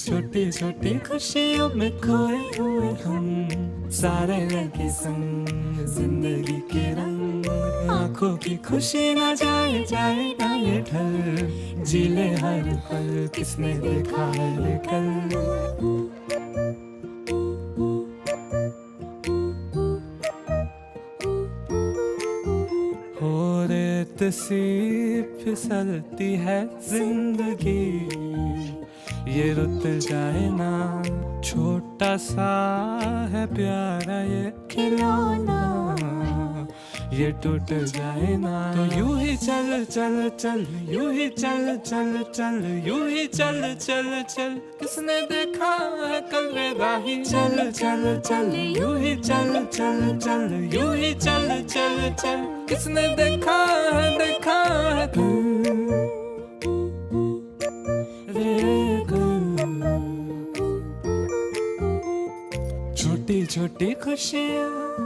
छोटी छोटी खुशियों में खोए हुए हम, सारे लगे संग जिंदगी के रंग। आंखों की खुशी ना जाए जाए ना ये ढल, जी ले हर पल किसने देखा है कल। हो रेत सी फिसलती है जिंदगी, ये रुत जाए ना। छोटा सा है प्यारा ये खिलौना, ये टूट जाए ना। तो यूं ही चल चल चल, यूं ही चल चल चल, यूं ही चल चल चल, किसने देखा है कल रे राही। चल चल चल, यूं ही चल चल चल, यूं ही चल चल चल, किसने देखा है कल रे कल। छोटी छोटी खुशियाँ